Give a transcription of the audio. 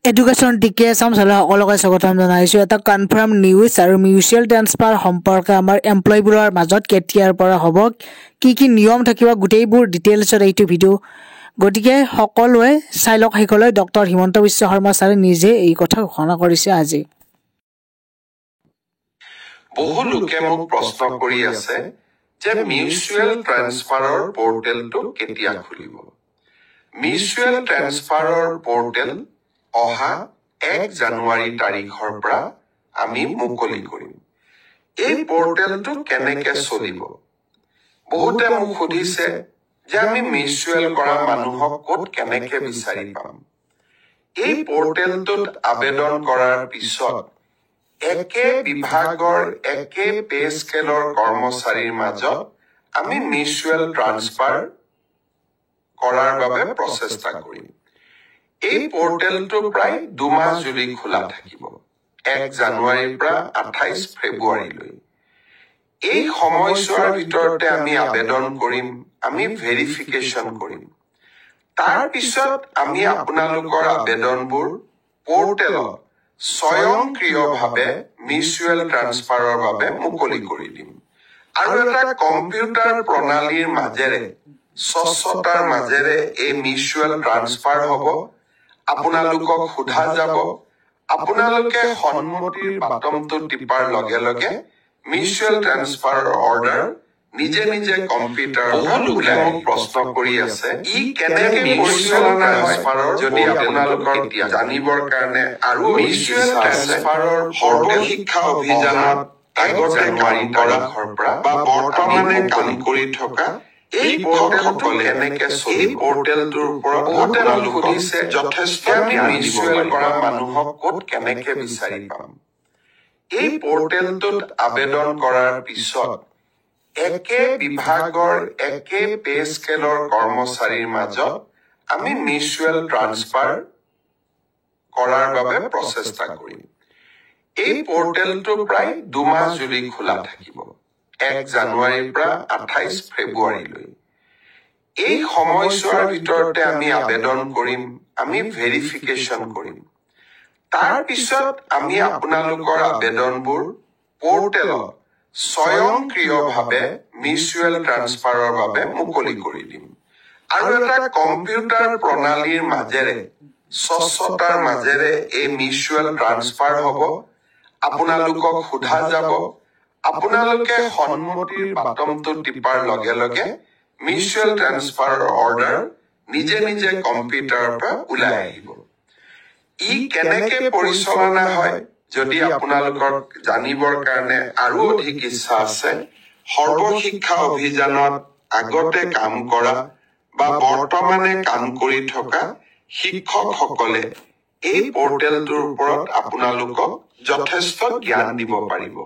Education টিকে চামচালে সকলোকে স্বাগতম জনাইছোঁ। এটা কনফাৰ্ম নিউজ আৰু মিউচুৱেল ট্ৰান্সফাৰ সম্পৰ্কে আমাৰ এমপ্লয়ীবোৰৰ মাজত কেতিয়াৰ পৰা হ'ব, কি নিয়ম থাকিব, গোটেইবোৰ ডিটেইলছত এইটো ভিডিঅ'। গতিকে সকলোৱে চাই লওক শেষলৈ। ডক্টৰ হিমন্ত বিশ্ব শৰ্মা ছাৰে নিজে এই কথা ঘোষণা কৰিছে আজি। বহু লোকে মোক প্ৰশ্ন কৰি আছে যে মিউচুৱেল ট্ৰান্সফাৰৰ পৰ্টেলটো কেতিয়া খুলিব। মিউচুৱেল ট্ৰান্সফাৰৰ পৰ্টেল অহা 1 জানুৱাৰী তাৰিখৰ পৰা আমি মুকলি কৰিম। এই পৰ্টেলটো কেনেকৈ চলিব? বহুতে মোক সুধিছে যে আমি মিউচুৱেল কৰা মানুহক ক'ত কেনেকৈ বিচাৰি পাম। এই পৰ্টেলটোত আবেদন কৰাৰ পিছত একে বিভাগৰ একে পে স্কেলৰ কৰ্মচাৰীৰ মাজত আমি মিউচুৱেল ট্ৰান্সফাৰ কৰাৰ বাবে প্ৰচেষ্টা কৰিম। এই পৰ্টেলটো প্ৰায় 2 মাহ জুৰি খোলা থাকিব, 1 জানুৱাৰীৰ পৰা 28 ফেব্ৰুৱাৰীলৈ। এই সময়ছোৱাৰ ভিতৰতে আমি আবেদন কৰিম, আমি ভেৰিফিকেশ্যন কৰিম। তাৰ পিছত আমি আপোনালোকৰ আবেদনবোৰ পৰ্টেলত স্বয়ংক্ৰিয়ভাৱে মিউচুৱেল ট্ৰান্সফাৰৰ বাবে মুকলি কৰি দিম। আৰু এটা কম্পিউটাৰ প্ৰণালীৰ মাজেৰে স্বচ্ছতাৰ মাজেৰে এই মিউচুৱেল ট্ৰান্সফাৰ হ'ব। আপোনালোকক সোধা যাব, আপোনালোকে সন্মতিৰ বাটনটো টিপাৰ লগে লগে মিউচুৱেল ট্ৰান্সফাৰৰ অৰ্ডাৰ নিজে নিজে কম্পিউটাৰৰ পৰা ওলাই প্ৰশ্ন কৰি আছে, ই কেনেকৈ মিউচুৱেল ট্ৰান্সফাৰৰ যদি আপোনালোকৰ জানিবৰ কাৰণে আৰু মিউচুৱেল ট্ৰান্সফাৰৰ সৰ্বশিক্ষা অভিযানত 1 জানুৱাৰী তাৰিখৰ পৰা বা বৰ্তমানে কাম কৰি থকা এই পৰ্টেলটো এনেকৈ এই পৰ্টেলটোৰ ওপৰত বহুতে মোক সুধিছে, যথেষ্ট মিউচুৱেল কৰা মানুহক ক'ত কেনেকৈ বিচাৰি পাম। এই পৰ্টেলটোত আবেদন কৰাৰ পিছত একে বিভাগৰ একে পে স্কেলৰ কৰ্মচাৰীৰ মাজত আমি মিউচুৱেল ট্ৰান্সফাৰ কৰাৰ বাবে প্ৰচেষ্টা কৰিম। এই পৰ্টেলটো প্ৰায় 2 মাহ জুৰি খোলা থাকিব, 1 জানুৱাৰীৰ পৰা 28 ফেব্ৰুৱাৰীলৈ। এই সময়ছোৱাৰ ভিতৰতে আমি আবেদন কৰিম, আমি ভেৰিফিকেশ্যন কৰিম। তাৰ পিছত আমি আপোনালোকৰ আবেদনবোৰ পৰ্টেলত স্বয়ংক্ৰিয়ভাৱে মিউচুৱেল ট্ৰান্সফাৰৰ বাবে মুকলি কৰি দিম। আৰু এটা কম্পিউটাৰ প্ৰণালীৰ মাজেৰে স্বচ্ছতাৰ মাজেৰে এই মিউচুৱেল ট্ৰান্সফাৰ হ'ব। আপোনালোকক সোধা যাব, আপোনালোকে সন্মতিৰ বাটনটো টিপাৰ লগে লগে মিউচুৱেল ট্ৰান্সফাৰৰ অৰ্ডাৰ নিজে নিজে কম্পিউটাৰৰ পৰা ওলাই আহিব। ই কেনেকৈ পৰিচালনা হয় যদি আপোনালোকৰ জানিবৰ কাৰণে আৰু অধিক ইচ্ছা আছে, সৰ্বশিক্ষা অভিযানত আগতে কাম কৰা বা বৰ্তমানে কাম কৰি থকা শিক্ষকসকলে এই পৰ্টেলটোৰ ওপৰত আপোনালোকক যথেষ্ট জ্ঞান দিব পাৰিব।